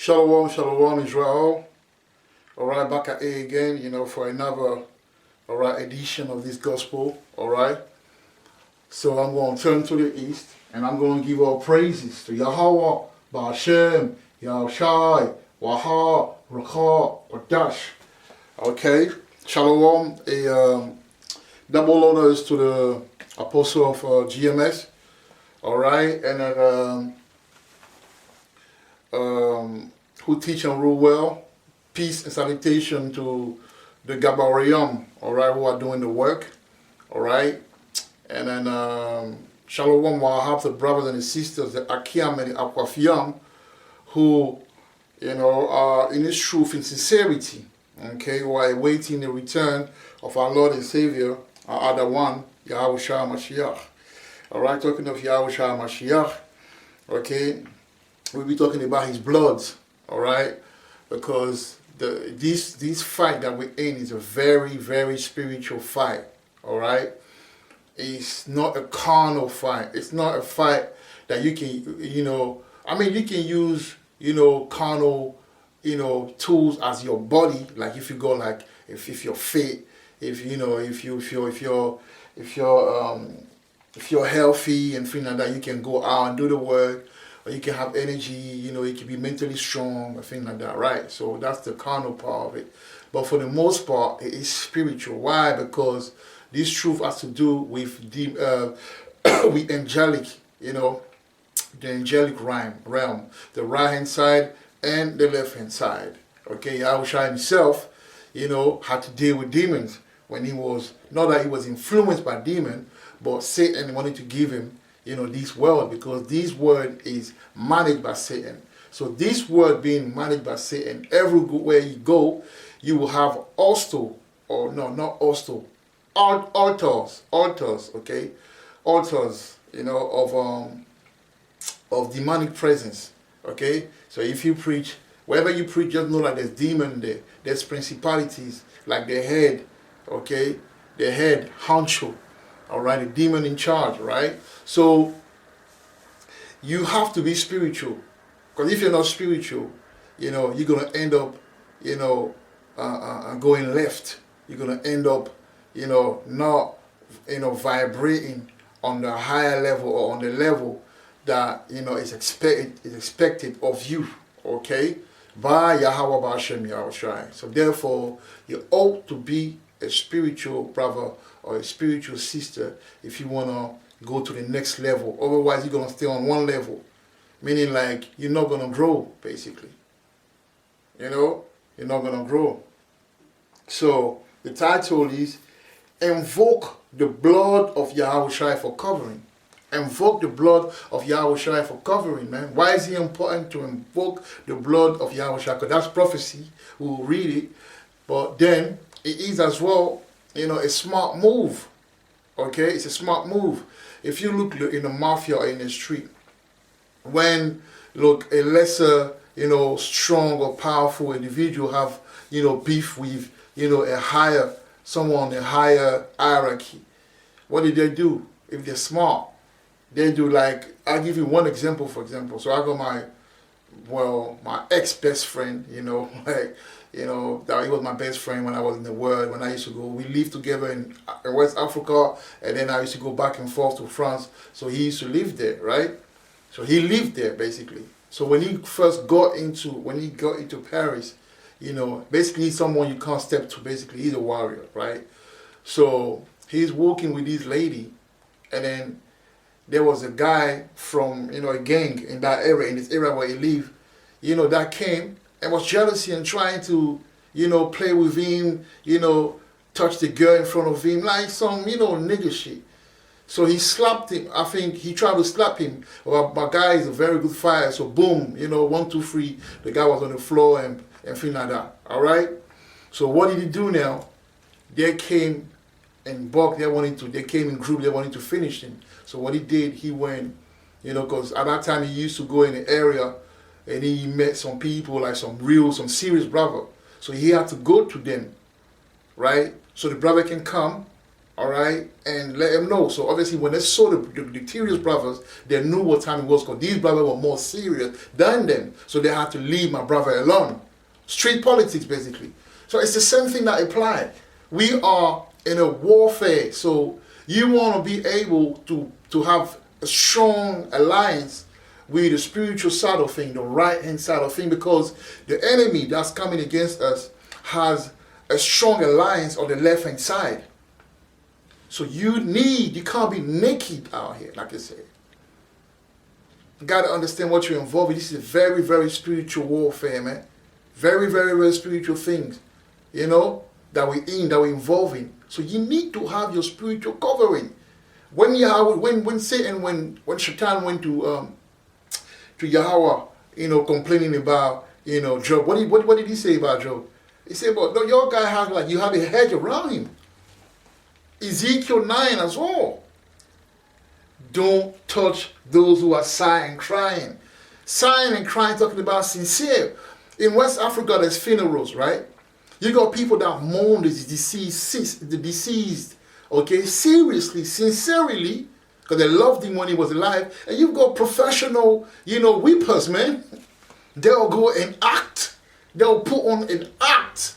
Shalom, shalom, Israel. All right, back at A again, for another, edition of this gospel. All right. So I'm going to turn to the east, and I'm going to give all praises to Yahweh, Ba'ashem, Yahawashi, Waha, Rakha, Wadash. Okay. Shalom. A double honors to the apostle of GMS. All right, and then. Who teach and rule well. Peace and salutation to the Gabareum, all right, who are doing the work, all right. And then Shalom Wahab, the brothers and the sisters, the Akiam and the Aquafiam, who, are in this truth and sincerity, okay, who are awaiting the return of our Lord and Savior, our other one, Yahawashi Mashiach. All right, talking of Yahawashi Mashiach, okay, we'll be talking about his blood, all right, because this fight that we're in is a very, very spiritual fight, all right. It's not a carnal fight. It's not a fight that you can, you can use, carnal, tools as your body. Like if you go, like if you're fit, if you're healthy and things like that, you can go out and do the work. Or you can have energy, you can be mentally strong, or things like that, right? So that's the carnal part of it. But for the most part, it is spiritual. Why? Because this truth has to do with the with angelic, the angelic realm, the right-hand side and the left-hand side. Okay, Yahawashi himself, had to deal with demons when he was, not that he was influenced by demons, but Satan wanted to give him this world, because this world is managed by Satan. So this world being managed by Satan, everywhere you go, you will have altars, okay, altars, of demonic presence, okay. So if you preach, wherever you preach, just know that there's demon there, there's principalities, like the head, okay, the head honcho. All right, a demon in charge, right? So you have to be spiritual, because if you're not spiritual, you're gonna end up, going left. You're gonna end up, not, vibrating on the higher level or on the level that is expected of you. Okay, by Yahweh Ba'ashem Yahawashi. So therefore, you ought to be a spiritual brother or a spiritual sister if you want to go to the next level. Otherwise, you're going to stay on one level, meaning like you're not going to grow, basically. You're not going to grow. So the title is Invoke the Blood of Yahawashi for Covering. Invoke the blood of Yahawashi for covering, man. Why is it important to invoke the blood of Yahawashi? Because that's prophecy. We will read it. But then it is as well, a smart move. Okay, it's a smart move. If you look in the mafia or in the street, when a lesser, strong or powerful individual have, beef with, a higher hierarchy, what did they do? If they're smart, they do, like, I'll give you one example, for example. So I got my ex-best friend, that he was my best friend when I was in the world, when I used to go. We lived together in West Africa, and then I used to go back and forth to France. So he used to live there, right? So he lived there, basically. So when he got into Paris, basically he's someone you can't step to, basically. He's a warrior, right? So he's walking with this lady, and then there was a guy from, a gang in that area, in this area where he lived, that came and was jealousy and trying to, play with him, touch the girl in front of him, like some, nigga shit. So he slapped him. I think he tried to slap him. Well, my guy is a very good fighter, so boom, 1, 2, 3, the guy was on the floor and things like that, all right? So what did he do now? They came in bulk, they came in group, they wanted to finish him. So what he did, he went, because at that time he used to go in the area and he met some people, like some serious brother. So he had to go to them, right? So the brother can come, all right, and let them know. So obviously, when they saw the serious brothers, they knew what time it was, because these brothers were more serious than them. So they had to leave my brother alone. Street politics, basically. So it's the same thing that applied. We are in a warfare, so you want to be able to have a strong alliance with the spiritual side of things, the right hand side of things, because the enemy that's coming against us has a strong alliance on the left hand side. So you can't be naked out here, like I said. You got to understand what you're involved in. This is a very, very spiritual warfare, man. Very, very, very spiritual things, that we're involved in. So you need to have your spiritual covering. When Satan, when Shaitan went to Yahweh, complaining about, Job, what did he say about Job? He said, "But no, your guy has you have a hedge around him." Ezekiel 9 as well. Don't touch those who are sighing and crying. Sighing and crying, talking about sincere. In West Africa, there's funerals, right? You got people that mourn the deceased, okay, seriously, sincerely, because they loved him when he was alive. And you've got professional, weepers, man. They'll go and act. They'll put on an act.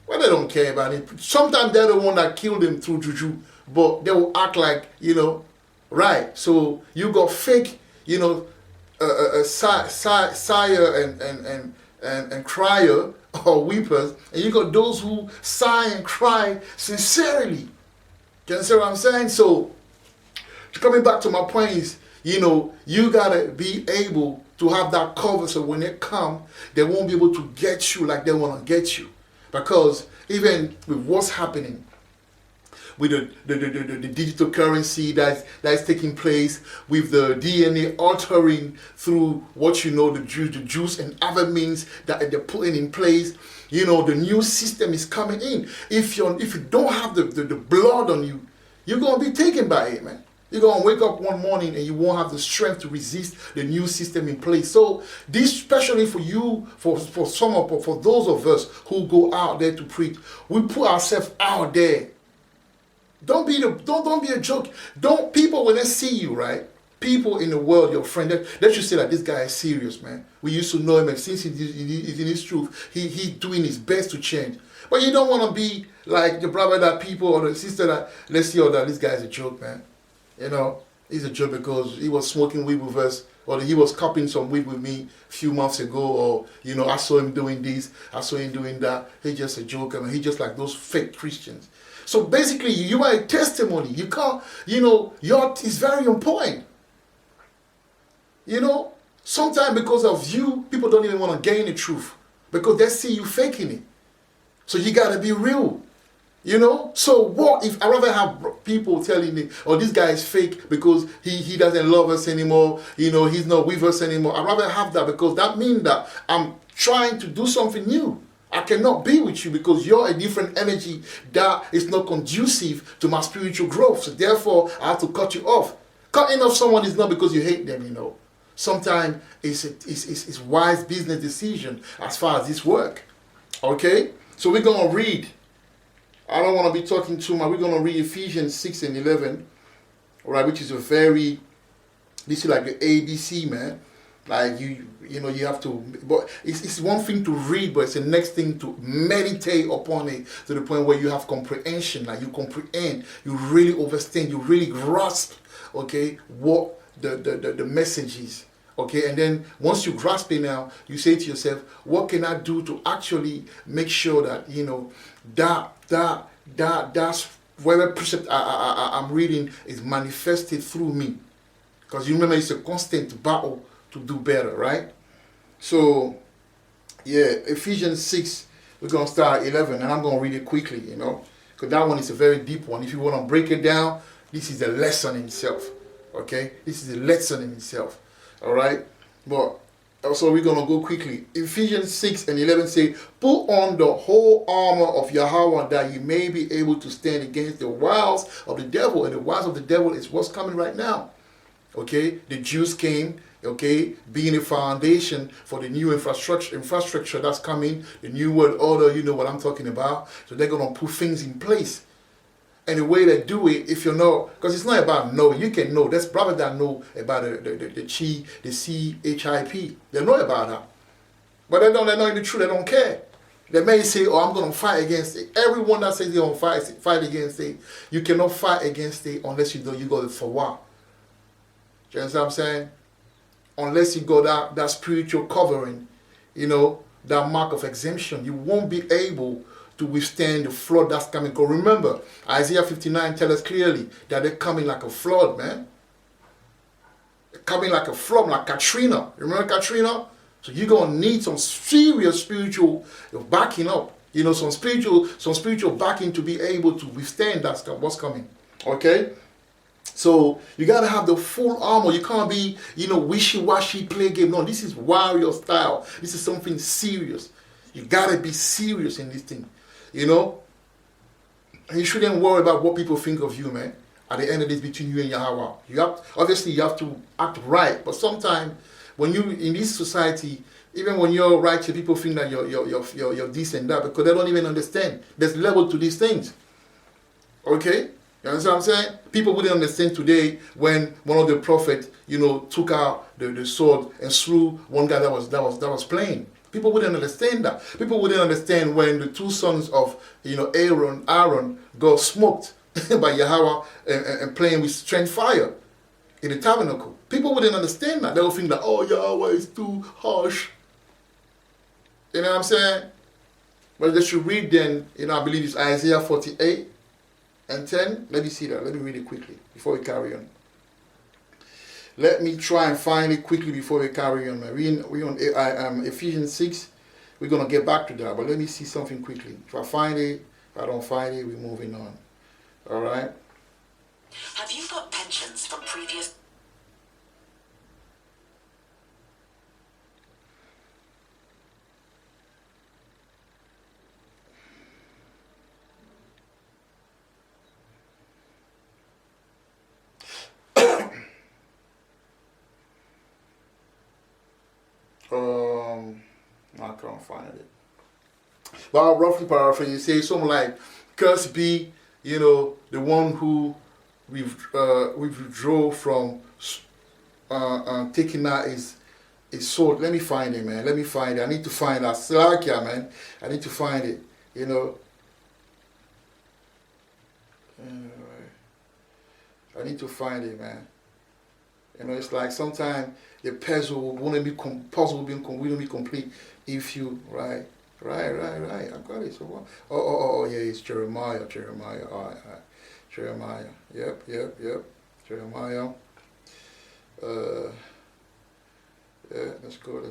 Well, they don't care about it. Sometimes they're the one that killed him through juju, but they will act like, right. So you got fake, sire and crier or weepers, and you got those who sigh and cry sincerely. You understand what I'm saying? So coming back to my point is, you gotta be able to have that cover, so when they come, they won't be able to get you like they want to get you. Because even with what's happening with the digital currency that is taking place, with the DNA altering through what the juice and other means that they're putting in place, the new system is coming in. If you don't have the blood on you, you're gonna be taken by it, man. You're going to wake up one morning and you won't have the strength to resist the new system in place. So this, especially for you, for those of us who go out there to preach, we put ourselves out there. Don't be a joke. People, when they see you, right? People in the world, your friend, they should say that this guy is serious, man. We used to know him, and since he's in his truth, he's doing his best to change. But you don't want to be like the brother that people, or the sister that, let's see, that this guy is a joke, man. He's a joke because he was smoking weed with us, or he was copying some weed with me a few months ago, or, I saw him doing this, I saw him doing that. He's just a joke. He's just like those fake Christians. So basically, you are a testimony. You can't, it's very important. Sometimes because of you, people don't even want to gain the truth because they see you faking it. So you got to be real. So what if I rather have people telling me, oh, this guy is fake because he doesn't love us anymore, he's not with us anymore. I'd rather have that, because that means that I'm trying to do something new. I cannot be with you because you're a different energy that is not conducive to my spiritual growth. So therefore, I have to cut you off. Cutting off someone is not because you hate them, Sometimes it's wise business decision as far as this work. Okay? So we're going to read. I don't want to be talking too much. We're going to read Ephesians 6 and 11, all right, which is this is like the ABC, man. Like, you have to, but it's one thing to read, but it's the next thing to meditate upon it to the point where you have comprehension. Like, you comprehend, you really understand, you really grasp, okay, what the message is. Okay, and then once you grasp it now, you say to yourself, what can I do to actually make sure that, that's whatever precept I'm reading is manifested through me. Because you remember, it's a constant battle to do better, right? So, Ephesians 6, we're going to start at 11, and I'm going to read it quickly, because that one is a very deep one. If you want to break it down, this is a lesson in itself, okay? This is a lesson in itself. All right, but also we're going to go quickly. Ephesians 6 and 11 say, put on the whole armor of Yahweh that you may be able to stand against the wiles of the devil. And the wiles of the devil is what's coming right now. Okay, the Jews came, okay, being a foundation for the new infrastructure that's coming, the new world order, you know what I'm talking about. So they're going to put things in place. And the way they do it, if you know, because it's not about knowing. You can know. There's brothers that know about the CHIP. They know about that. But they're not in the truth. They don't care. They may say, oh, I'm going to fight against it. Everyone that says they're going to fight against it, you cannot fight against it unless you go for what? Do you understand what I'm saying? Unless you got that spiritual covering, that mark of exemption, you won't be able to withstand the flood that's coming. Because remember, Isaiah 59 tells us clearly that they're coming like a flood, man. They're coming like a flood, like Katrina. Remember Katrina? So you're going to need some serious spiritual backing up. Some spiritual backing to be able to withstand what's coming. Okay? So you got to have the full armor. You can't be, wishy-washy play game. No, this is warrior style. This is something serious. You got to be serious in this thing. And you shouldn't worry about what people think of you, man. At the end of this, between you and Yahweh. Obviously, you have to act right. But sometimes, when you in this society, even when you're righteous, people think that you're this and that because they don't even understand. There's level to these things. Okay? You understand what I'm saying? People wouldn't understand today when one of the prophets, took out the sword and slew one guy that was playing. People wouldn't understand that. People wouldn't understand when the two sons of Aaron got smoked by Yahweh and playing with strange fire in the tabernacle. People wouldn't understand that. They would think that, oh, Yahweh is too harsh. You know what I'm saying? But they should read then, I believe it's Isaiah 48 and 10. Let me see that. Let me read it quickly before we carry on. Let me try and find it quickly before we carry on. We're on Ephesians 6. We're going to get back to that. But let me see something quickly. If I find it, if I don't find it, we're moving on. All right? Have you got pensions from previous... I can't find it. But I'll roughly paraphrase. You say something like, "Cursed be, the one who we withdraw from taking out his sword." Let me find it, man. Let me find it. I need to find that. Slakia, man. I need to find it. I need to find it, man. It's like sometimes the puzzle won't be complete if you right. I got it. So what? Oh, yeah, it's Jeremiah. All right. Jeremiah. Yep. Jeremiah. Yeah, let's go.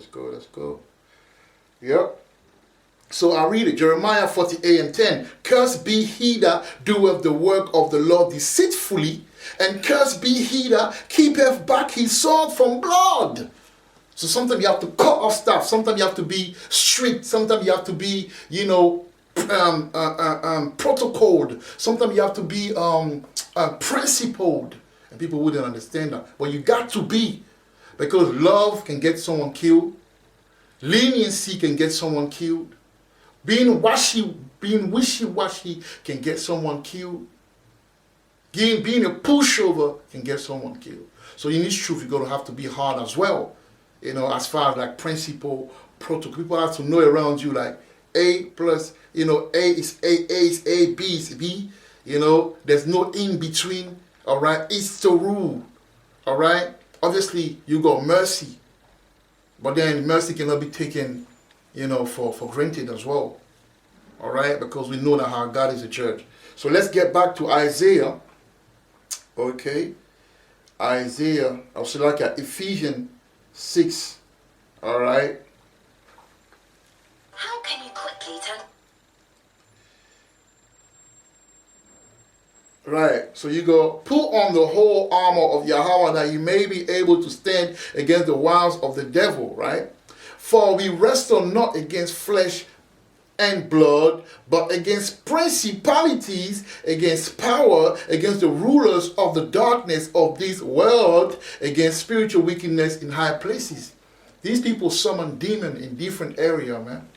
Yep. So I read it, Jeremiah 48 and 10. Cursed be he that doeth the work of the Lord deceitfully, and cursed be he that keepeth back his sword from blood. So sometimes you have to cut off stuff. Sometimes you have to be strict. Sometimes you have to be, protocoled. Sometimes you have to be principled. And people wouldn't understand that. But you got to be. Because love can get someone killed. Leniency can get someone killed. Being wishy-washy can get someone killed. Being a pushover can get someone killed. So in this truth, you're going to have to be hard as well. As far as like principle, protocol. People have to know around you like A plus, A is A, B is B. There's no in between. All right. It's the rule. All right. Obviously, you got mercy. But then mercy cannot be taken, for granted as well. All right. Because we know that our God is a church. So let's get back to Isaiah. Okay. Isaiah. I was like at Ephesians 6. All right. How can you quickly turn... Right. So you go, put on the whole armor of Yahweh that you may be able to stand against the wiles of the devil. Right. For we wrestle not against flesh and blood, but against principalities, against power, against the rulers of the darkness of this world, against spiritual wickedness in high places. These people summon demons in different areas, man,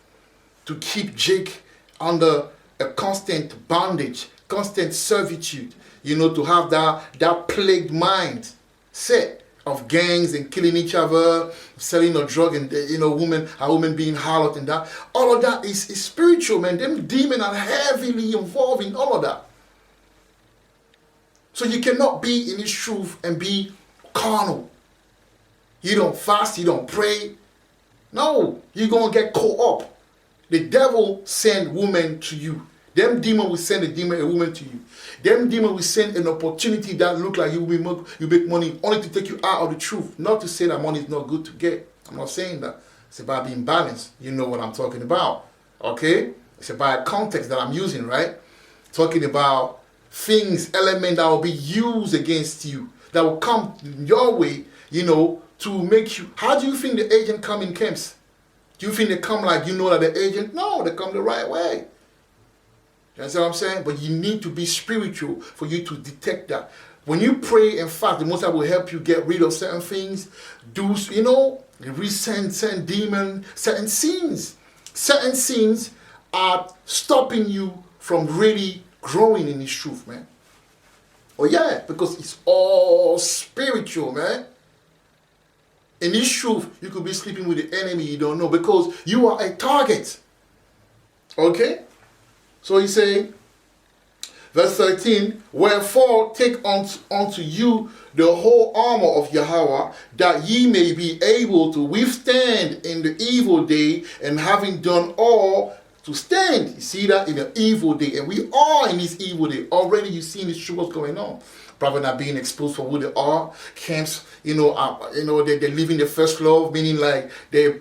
to keep Jake under a constant bondage, constant servitude, to have that plagued mind set of gangs and killing each other, selling a drug, and a woman being harlot, and that. All of that is spiritual, man. Them demons are heavily involved in all of that. So you cannot be in this truth and be carnal. You don't fast, you don't pray. No, you're going to get caught up. The devil send women to you. Them demon will send a woman to you. Them demon will send an opportunity that look like you make money only to take you out of the truth. Not to say that money is not good to get. I'm not saying that. It's about being balanced. You know what I'm talking about. Okay? It's about context that I'm using, right? Talking about things, elements that will be used against you. That will come your way, to make you. How do you think the agent come in camps? Do you think they come like that the agent? No, they come the right way. You understand what I'm saying? But you need to be spiritual for you to detect that. When you pray and fast, the Most High will help you get rid of certain things. Resend certain demons, certain sins. Certain sins are stopping you from really growing in this truth, man. Oh yeah, because it's all spiritual, man. In this truth, you could be sleeping with the enemy you don't know because you are a target. Okay? So he say, verse 13, wherefore take unto you the whole armor of Yahweh, that ye may be able to withstand in the evil day, and having done all, to stand. You see that in the evil day. And we are in this evil day. Already you've seen this truth what's going on. Probably not being exposed for who they are. Camps, they're living their first love, meaning like they're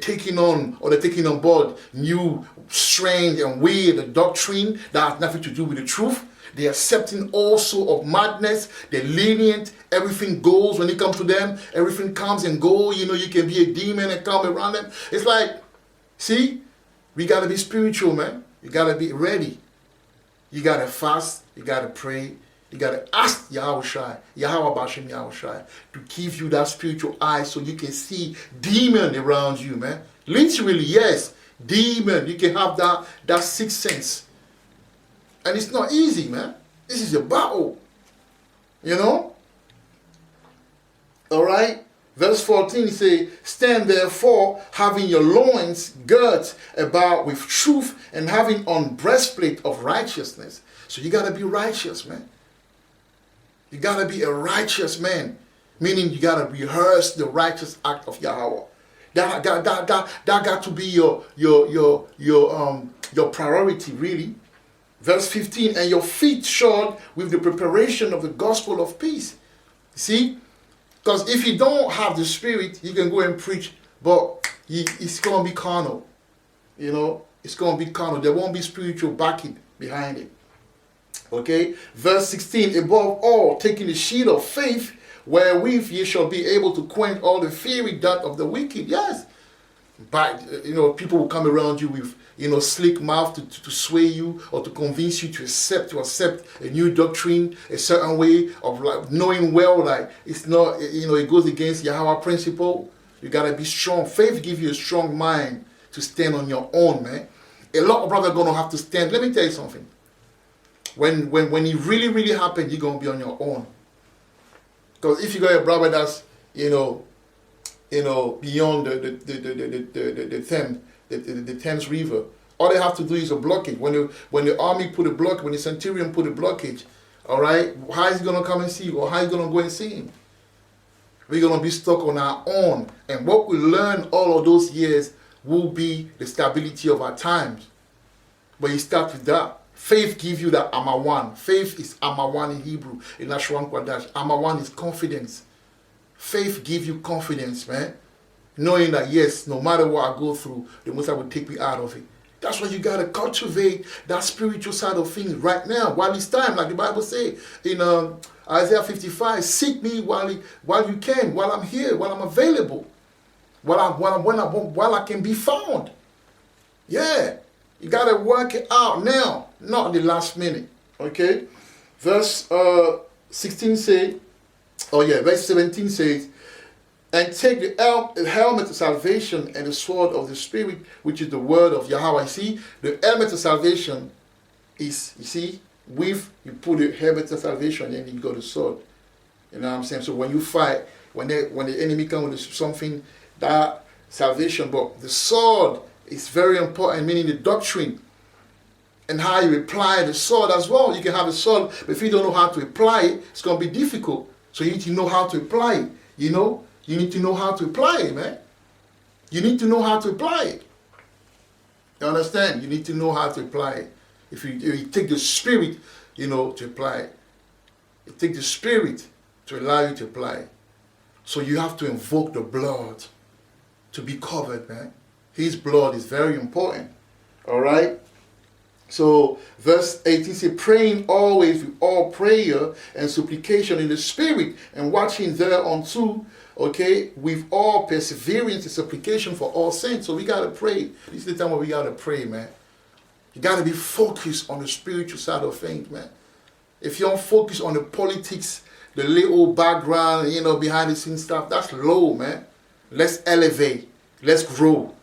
taking on board new, strange and weird doctrine that has nothing to do with the truth. They're accepting all sort of madness. They're lenient. Everything goes when it comes to them. Everything comes and goes. You can be a demon and come around them. It's like, see, we got to be spiritual, man. You got to be ready. You got to fast. You got to pray. You got to ask Yahawashi to give you that spiritual eye so you can see demon around you, man. Literally, yes, demon. You can have that sixth sense. And it's not easy, man. This is a battle. All right? Verse 14 say, stand therefore, having your loins girt about with truth, and having on breastplate of righteousness. So you got to be righteous, man. You got to be a righteous man. Meaning you got to rehearse the righteous act of Yahweh. That got to be your priority, really. Verse 15, and your feet shod with the preparation of the gospel of peace. See? Because if you don't have the spirit, you can go and preach, but it's going to be carnal. It's going to be carnal. There won't be spiritual backing behind it. Okay? Verse 16, above all, taking the shield of faith, wherewith ye shall be able to quench all the fiery dart of the wicked. Yes. But, people will come around you with, slick mouth to sway you or to convince you to accept a new doctrine, a certain way of like knowing well, like it's not, it goes against Yahweh principle. You got to be strong. Faith gives you a strong mind to stand on your own, man. A lot of brothers are going to have to stand. Let me tell you something. When it really, really happens, you're going to be on your own. Because if you got a brother that's, beyond the Thames River, all they have to do is a blockage. When the army put a block, when the centurion put a blockage, all right, how is he going to come and see you? Or how is he going to go and see him? We're going to be stuck on our own. And what we learn all of those years will be the stability of our times. But you start with that. Faith gives you that Amawan. Faith is Amawan in Hebrew, in Ashwan Kwadash. Amawan is confidence. Faith gives you confidence, man. Knowing that, yes, no matter what I go through, the Most High will take me out of it. That's why you got to cultivate that spiritual side of things right now, while it's time, like the Bible says in Isaiah 55, seek me while you can, while I'm here, while I'm available, while I can be found. Yeah, you got to work it out now, not the last minute, okay? Verse 16 says, verse 17 says, and take the helmet of salvation and the sword of the Spirit, which is the word of Yahweh. See, the helmet of salvation is, you see, with, you put the helmet of salvation and you got the sword. You know what I'm saying? So when you fight, when the enemy comes with something, that salvation, but the sword is very important, meaning the doctrine and how you apply the sword as well. You can have a sword, but if you don't know how to apply it, it's going to be difficult. So you need to know how to apply it. You know, you need to know how to apply it, man. You need to know how to apply it. You understand? You need to know how to apply it. If you take the Spirit, you know, to apply it. You take the Spirit to allow you to apply it. So you have to invoke the blood to be covered, man. His blood is very important. All right? So verse 18 says, praying always with all prayer and supplication in the Spirit, and watching thereunto, okay, with all perseverance and supplication for all saints. So we got to pray. This is the time where we got to pray, man. You got to be focused on the spiritual side of things, man. If you don't focus on the politics, the little background, you know, behind the scenes stuff, that's low, man. Let's elevate. Let's grow.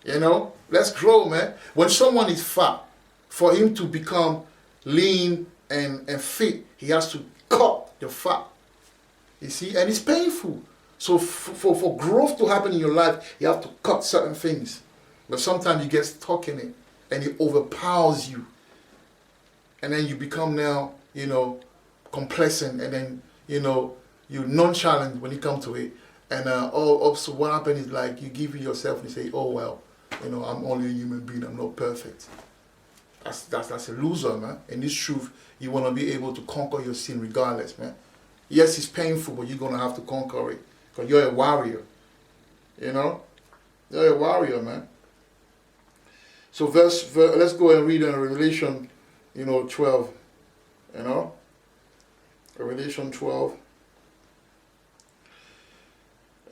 You know, let's grow, man. When someone is fat, for him to become lean and fit, he has to cut the fat. You see, and it's painful. So for growth to happen in your life, you have to cut certain things. But sometimes you get stuck in it and it overpowers you. And then you become now, you know, complacent, and then, you know, you nonchalant when you come to it. And so what happens is, like, you give yourself and you say, oh, well, you know, I'm only a human being, I'm not perfect. That's a loser, man. In this truth, you want to be able to conquer your sin regardless, man. Yes, it's painful, but you're going to have to conquer it. Because you're a warrior. You know? You're a warrior, man. So let's go and read in Revelation, 12. You know? Revelation 12.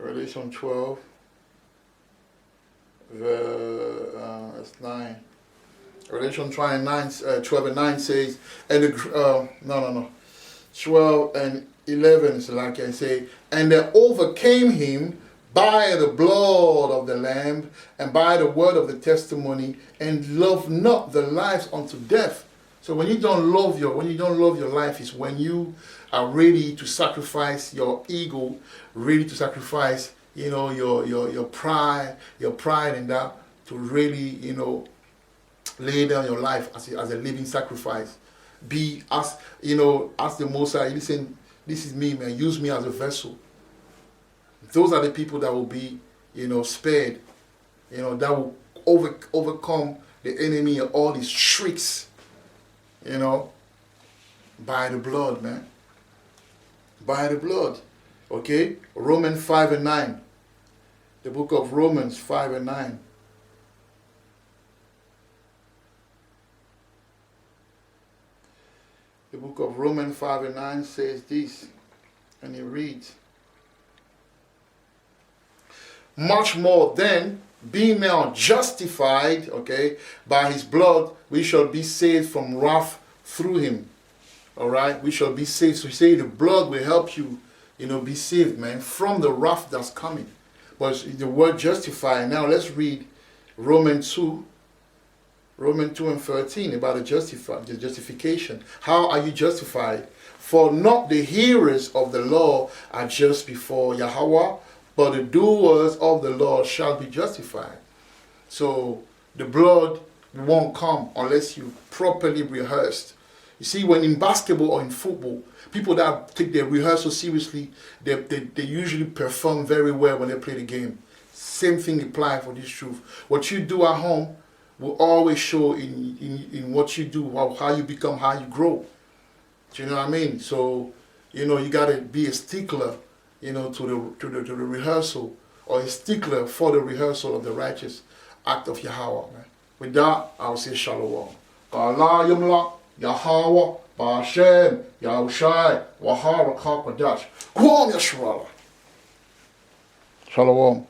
Revelation 12. Verse 9. Revelation 12 and 9 says, and 12 and 11 is like I say, and they overcame him by the blood of the Lamb and by the word of the testimony, and loved not the lives unto death. So when you don't love your life is when you are ready to sacrifice your ego, ready to sacrifice, your pride and that, to really, lay down your life as a living sacrifice. Be as the Most High, listen, this is me, man, use me as a vessel. Those are the people that will be, spared, that will overcome the enemy and all these tricks, by the blood, man. By the blood. Okay? Romans 5 and 9. The book of Romans 5 and 9. The book of Romans 5 and 9 says this, and it reads, much more then, being now justified, okay, by his blood, we shall be saved from wrath through him. All right, we shall be saved. So you say the blood will help you, be saved, man, from the wrath that's coming. But the word justify. Now let's read Romans 2 and 13 about the justification. How are you justified? For not the hearers of the law are just before Yahweh, but the doers of the law shall be justified. So the blood won't come unless you properly rehearsed. You see, when in basketball or in football, people that take their rehearsal seriously, they usually perform very well when they play the game. Same thing applies for this truth. What you do at home will always show in what you do, how you become, how you grow. Do you know what I mean? So, you got to be a stickler, to the rehearsal, or a stickler for the rehearsal of the righteous act of Yahweh. Man. With that, I will say shalom. Allah yamla, Yahweh, Ba'ashem, Yahushai, Wahara Kakadash. Kwam Yashwala. Shalom.